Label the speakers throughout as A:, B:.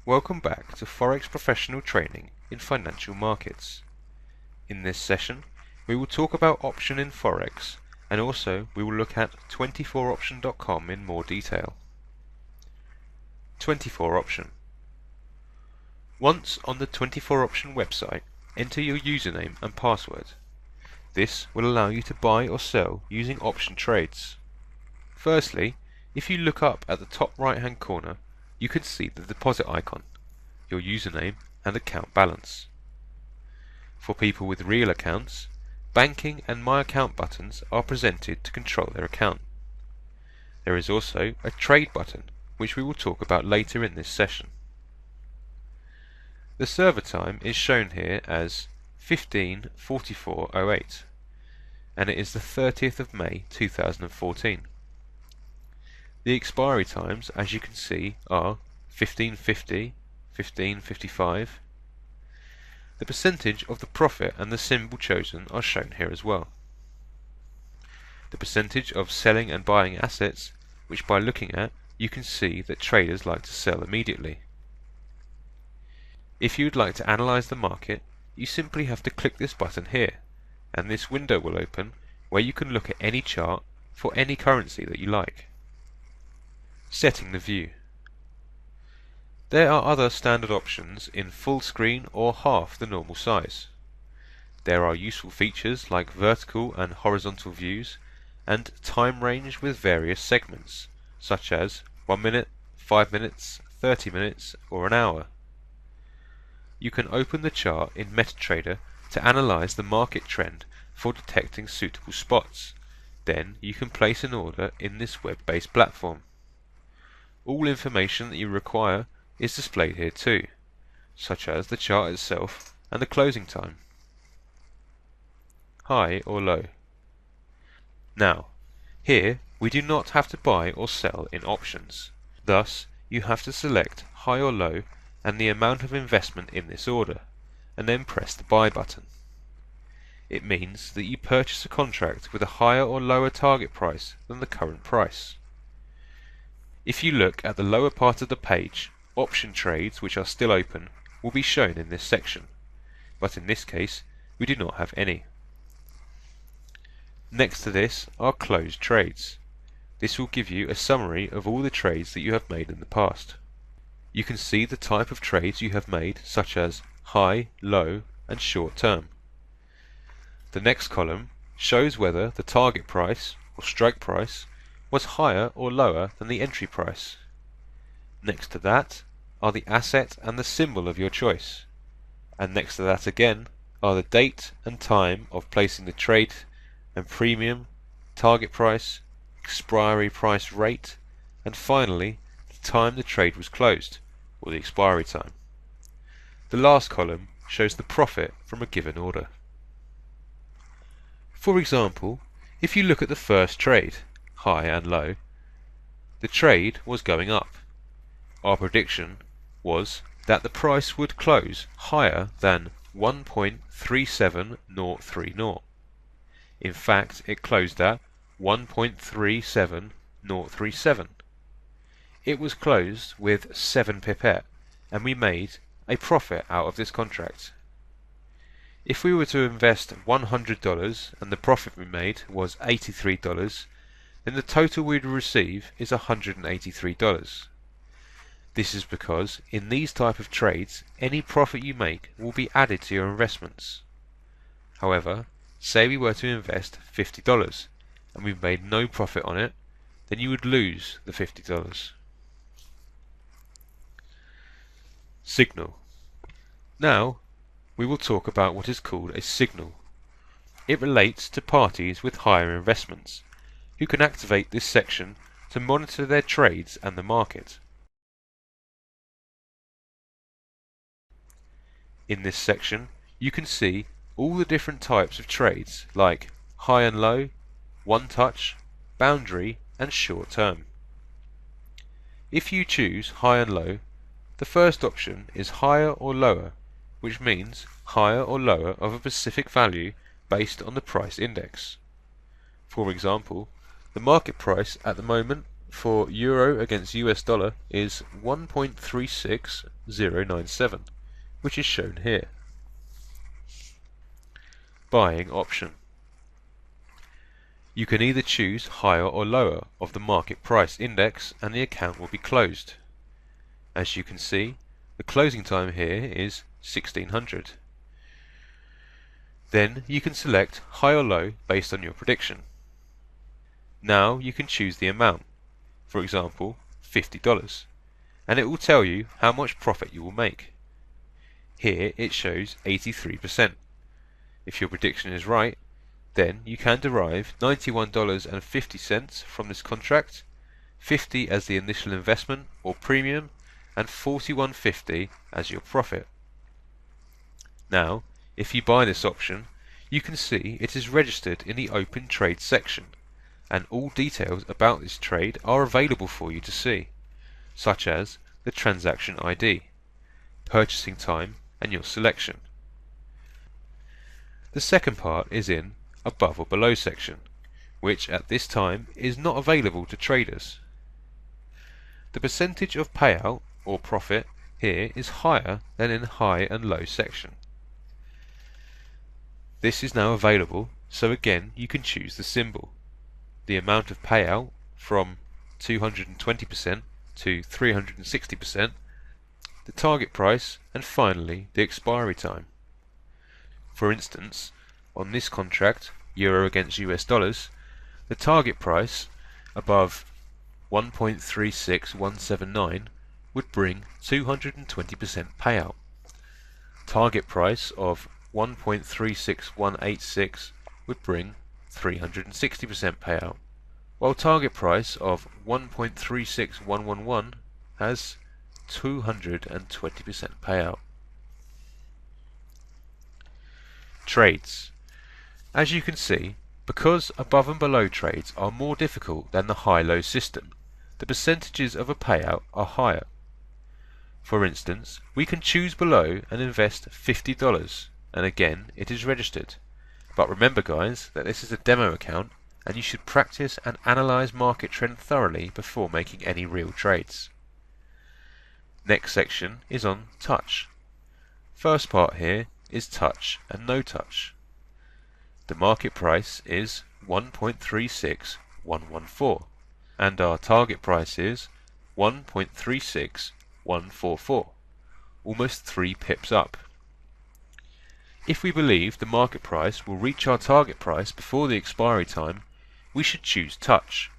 A: Welcome back to Forex Professional Training in Financial Markets. In this session, we will talk about option in Forex, and also we will look at 24option.com in more detail. 24option. Once on the 24option website, enter your username and password. This will allow you to buy or sell using option trades. Firstly, if you look up at the top right hand corner, you can see the deposit icon, your username and account balance. For people with real accounts, banking and my account buttons are presented to control their account. There is also a trade button, which we will talk about later in this session. The server time is shown here as 15:44:08, and it is the 30th of May 2014. The expiry times, as you can see, are 15:50, 15:55. The percentage of the profit and the symbol chosen are shown here as well. The percentage of selling and buying assets, which by looking at, you can see that traders like to sell immediately. If you would like to analyze the market, you simply have to click this button here, and this window will open where you can look at any chart for any currency that you like. Setting the view. There are other standard options in full screen or half the normal size. There are useful features like vertical and horizontal views and time range with various segments, such as 1 minute, 5 minutes, 30 minutes or an hour. You can open the chart in MetaTrader to analyze the market trend for detecting suitable spots. Then you can place an order in this web-based platform. All information that you require is displayed here too, such as the chart itself and the closing time. High or low. Now, here we do not have to buy or sell in options. Thus, you have to select high or low and the amount of investment in this order, and then press the buy button. It means that you purchase a contract with a higher or lower target price than the current price. If you look at the lower part of the page, option trades which are still open will be shown in this section, but in this case we do not have any. Next to this are closed trades. This will give you a summary of all the trades that you have made in the past. You can see the type of trades you have made, such as high, low and short term. The next column shows whether the target price or strike price was higher or lower than the entry price. Next to that are the asset and the symbol of your choice, and next to that again are the date and time of placing the trade and premium, target price, expiry price rate, and finally the time the trade was closed, or the expiry time. The last column shows the profit from a given order. For example, if you look at the first trade, high and low, the trade was going up. Our prediction was that the price would close higher than 1.37030. In fact, it closed at 1.37037. It was closed with 7 pipette, and we made a profit out of this contract. If we were to invest $100 and the profit we made was $83, then the total we'd receive is $183. This is because in these type of trades, any profit you make will be added to your investments. However, say we were to invest $50 and we made no profit on it, then you would lose the $50. Signal. Now, we will talk about what is called a signal. It relates to parties with higher investments, who can activate this section to monitor their trades and the market. In this section, you can see all the different types of trades like high and low, one touch, boundary and short term. If you choose high and low, the first option is higher or lower, which means higher or lower of a specific value based on the price index. For example, the market price at the moment for euro against US dollar is 1.36097, which is shown here. Buying option. You can either choose higher or lower of the market price index and the account will be closed. As you can see, the closing time here is 1600. Then you can select high or low based on your prediction. Now you can choose the amount, for example $50, and it will tell you how much profit you will make. Here it shows 83%. If your prediction is right, then you can derive $91.50 from this contract, 50 as the initial investment or premium, and $41.50 as your profit. Now, if you buy this option, you can see it is registered in the Open Trade section, and all details about this trade are available for you to see, such as the transaction ID, purchasing time, and your selection. The second part is in Above or Below section, which at this time is not available to traders. The percentage of payout or profit here is higher than in High and Low section. This is now available, so again you can choose the symbol, the amount of payout from 220% to 360%, the target price, and finally the expiry time. For instance, on this contract, euro against US dollars, the target price above 1.36179 would bring 220% payout. Target price of 1.36186 would bring 360% payout, while target price of 1.36111 has 220% payout. Trades. As you can see, because above and below trades are more difficult than the high-low system, the percentages of a payout are higher. For instance, we can choose below and invest $50, and again it is registered. But remember guys, that this is a demo account and you should practice and analyze market trend thoroughly before making any real trades. Next section is on touch. First part here is touch and no touch. The market price is 1.36114 and our target price is 1.36144, almost 3 pips up. If we believe the market price will reach our target price before the expiry time, we should choose touch,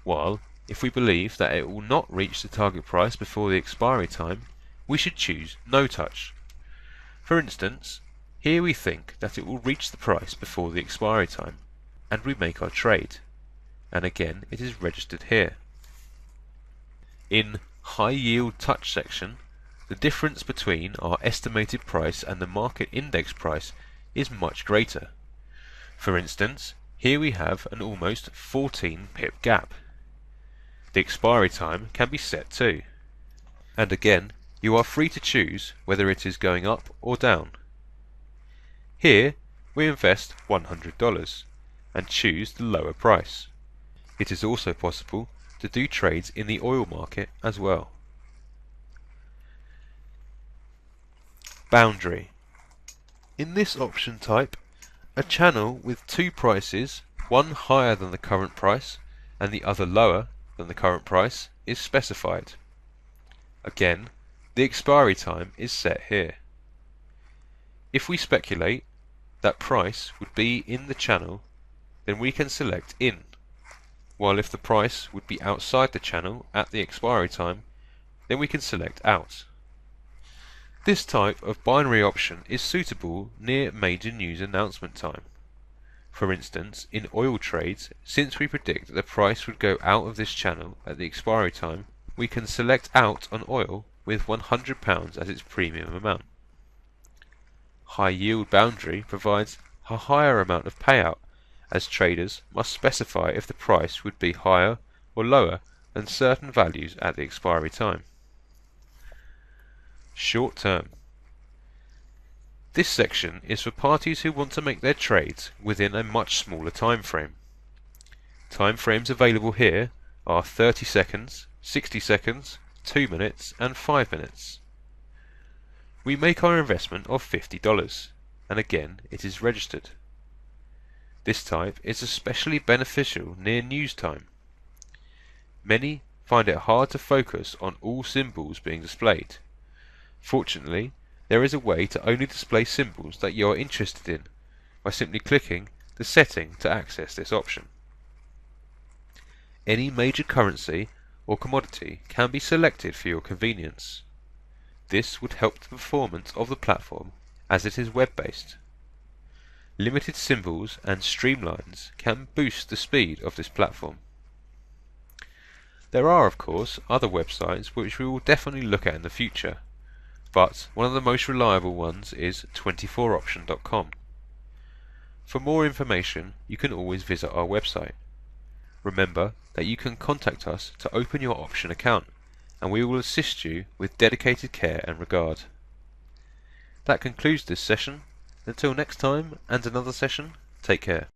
A: while if we believe that it will not reach the target price before the expiry time, we should choose no touch. For instance, here we think that it will reach the price before the expiry time, and we make our trade, and again it is registered here. In High Yield Touch section, the difference between our estimated price and the market index price is much greater. For instance, here we have an almost 14 pip gap. The expiry time can be set too, and again you are free to choose whether it is going up or down. Here we invest $100 and choose the lower price. It is also possible to do trades in the oil market as well. Boundary. In this option type, a channel with two prices, one higher than the current price and the other lower than the current price, is specified. Again, the expiry time is set here. If we speculate that price would be in the channel, then we can select in, while if the price would be outside the channel at the expiry time, then we can select out. This type of binary option is suitable near major news announcement time. For instance, in oil trades, since we predict that the price would go out of this channel at the expiry time, we can select out on oil with £100 as its premium amount. High yield boundary provides a higher amount of payout, as traders must specify if the price would be higher or lower than certain values at the expiry time. Short term. This section is for parties who want to make their trades within a much smaller time frame. Time frames available here are 30 seconds, 60 seconds, 2 minutes and 5 minutes. We make our investment of $50, and again it is registered. This type is especially beneficial near news time. Many find it hard to focus on all symbols being displayed. Fortunately, there is a way to only display symbols that you are interested in by simply clicking the setting to access this option. Any major currency or commodity can be selected for your convenience. This would help the performance of the platform as it is web-based. Limited symbols and streamlines can boost the speed of this platform. There are, of course, other websites which we will definitely look at in the future, but one of the most reliable ones is 24option.com. For more information, you can always visit our website. Remember that you can contact us to open your option account, and we will assist you with dedicated care and regard. That concludes this session. Until next time and another session, take care.